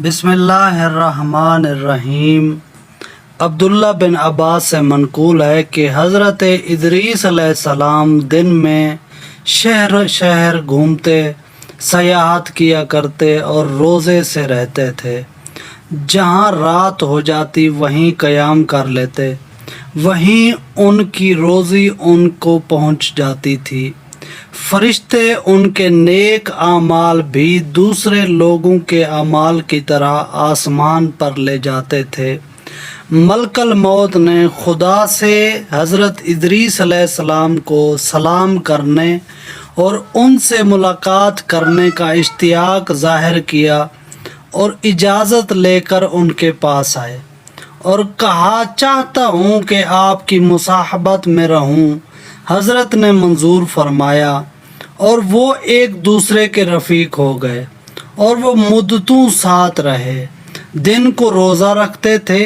بسم اللہ الرحمن الرحیم۔ عبداللہ بن عباس سے منقول ہے کہ حضرت ادریس علیہ السلام دن میں شہر شہر گھومتے، سیاحت کیا کرتے اور روزے سے رہتے تھے۔ جہاں رات ہو جاتی وہیں قیام کر لیتے، وہیں ان کی روزی ان کو پہنچ جاتی تھی۔ فرشتے ان کے نیک اعمال بھی دوسرے لوگوں کے اعمال کی طرح آسمان پر لے جاتے تھے۔ ملک الموت نے خدا سے حضرت ادریس علیہ السلام کو سلام کرنے اور ان سے ملاقات کرنے کا اشتیاق ظاہر کیا اور اجازت لے کر ان کے پاس آئے اور کہا، چاہتا ہوں کہ آپ کی مصاحبت میں رہوں۔ حضرت نے منظور فرمایا اور وہ ایک دوسرے کے رفیق ہو گئے اور وہ مدتوں ساتھ رہے۔ دن کو روزہ رکھتے تھے۔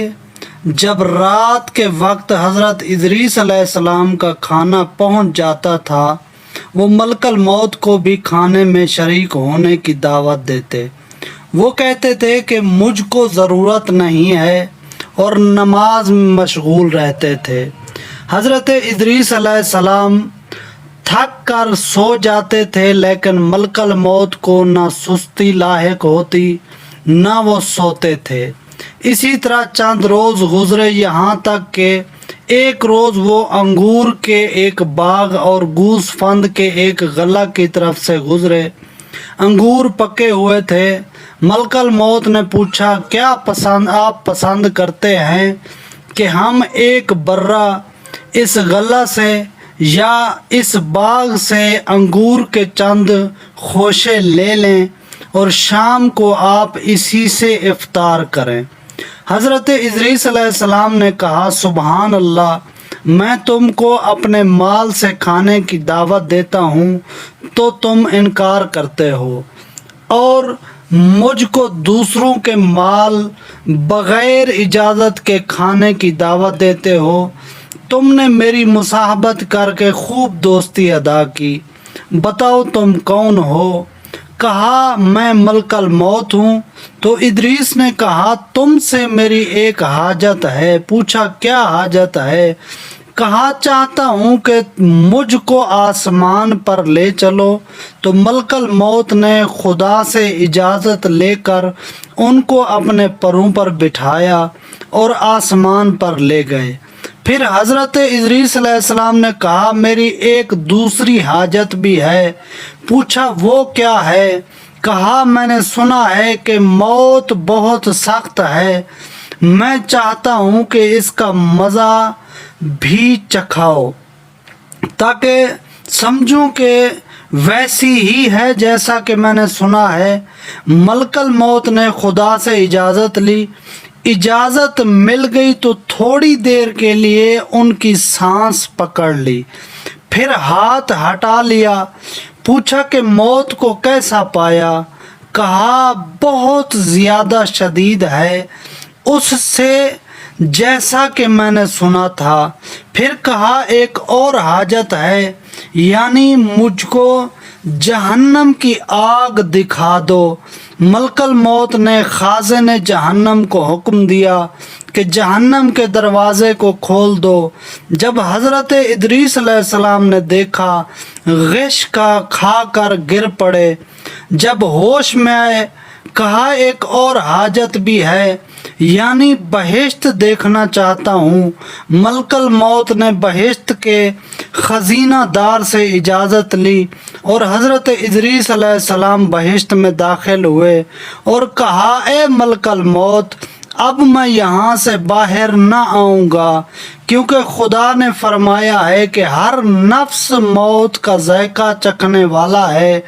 جب رات کے وقت حضرت ادریس علیہ السلام کا کھانا پہنچ جاتا تھا، وہ ملک الموت کو بھی کھانے میں شریک ہونے کی دعوت دیتے۔ وہ کہتے تھے کہ مجھ کو ضرورت نہیں ہے اور نماز میں مشغول رہتے تھے۔ حضرت ادریس علیہ السلام تھک کر سو جاتے تھے، لیکن ملک الموت کو نہ سستی لاحق ہوتی نہ وہ سوتے تھے۔ اسی طرح چند روز گزرے، یہاں تک کہ ایک روز وہ انگور کے ایک باغ اور گوس فند کے ایک غلہ کی طرف سے گزرے۔ انگور پکے ہوئے تھے۔ ملک الموت نے پوچھا، کیا آپ پسند کرتے ہیں کہ ہم ایک برہ اس غلہ سے یا اس باغ سے انگور کے چند خوشے لے لیں اور شام کو آپ اسی سے افطار کریں؟ حضرت ادریس علیہ السلام نے کہا، سبحان اللہ، میں تم کو اپنے مال سے کھانے کی دعوت دیتا ہوں تو تم انکار کرتے ہو، اور مجھ کو دوسروں کے مال بغیر اجازت کے کھانے کی دعوت دیتے ہو۔ تم نے میری مصاحبت کر کے خوب دوستی ادا کی۔ بتاؤ تم کون ہو؟ کہا، میں ملک الموت ہوں۔ تو ادریس نے کہا، تم سے میری ایک حاجت ہے۔ پوچھا، کیا حاجت ہے؟ کہا، چاہتا ہوں کہ مجھ کو آسمان پر لے چلو۔ تو ملک الموت نے خدا سے اجازت لے کر ان کو اپنے پروں پر بٹھایا اور آسمان پر لے گئے۔ پھر حضرت ادریس علیہ السلام نے کہا، میری ایک دوسری حاجت بھی ہے۔ پوچھا، وہ کیا ہے؟ کہا، میں نے سنا ہے کہ موت بہت سخت ہے۔ میں چاہتا ہوں کہ اس کا مزہ بھی چکھاؤ تاکہ سمجھوں کہ ویسی ہی ہے جیسا کہ میں نے سنا ہے۔ ملک الموت نے خدا سے اجازت لی۔ اجازت مل گئی تو تھوڑی دیر کے لیے ان کی سانس پکڑ لی، پھر ہاتھ ہٹا لیا۔ پوچھا کہ موت کو کیسا پایا؟ کہا، بہت زیادہ شدید ہے، اس سے جیسا کہ میں نے سنا تھا۔ پھر کہا، ایک اور حاجت ہے، یعنی مجھ کو جہنم کی آگ دکھا دو۔ ملک الموت نے خازن جہنم کو حکم دیا کہ جہنم کے دروازے کو کھول دو۔ جب حضرت ادریس علیہ السلام نے دیکھا، غش کا کھا کر گر پڑے۔ جب ہوش میں آئے، کہا، ایک اور حاجت بھی ہے، یعنی بہشت دیکھنا چاہتا ہوں۔ ملک الموت نے بہشت کے خزینہ دار سے اجازت لی اور حضرت ادریس علیہ السلام بہشت میں داخل ہوئے اور کہا، اے ملک الموت، اب میں یہاں سے باہر نہ آؤں گا، کیونکہ خدا نے فرمایا ہے کہ ہر نفس موت کا ذائقہ چکھنے والا ہے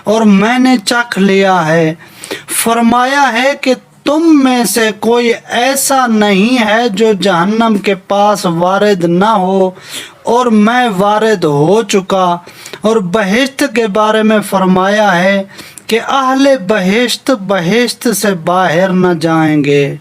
اور میں نے چکھ لیا ہے۔ فرمایا ہے کہ تم میں سے کوئی ایسا نہیں ہے جو جہنم کے پاس وارد نہ ہو، اور میں وارد ہو چکا۔ اور بہشت کے بارے میں فرمایا ہے کہ اہل بہشت بہشت سے باہر نہ جائیں گے۔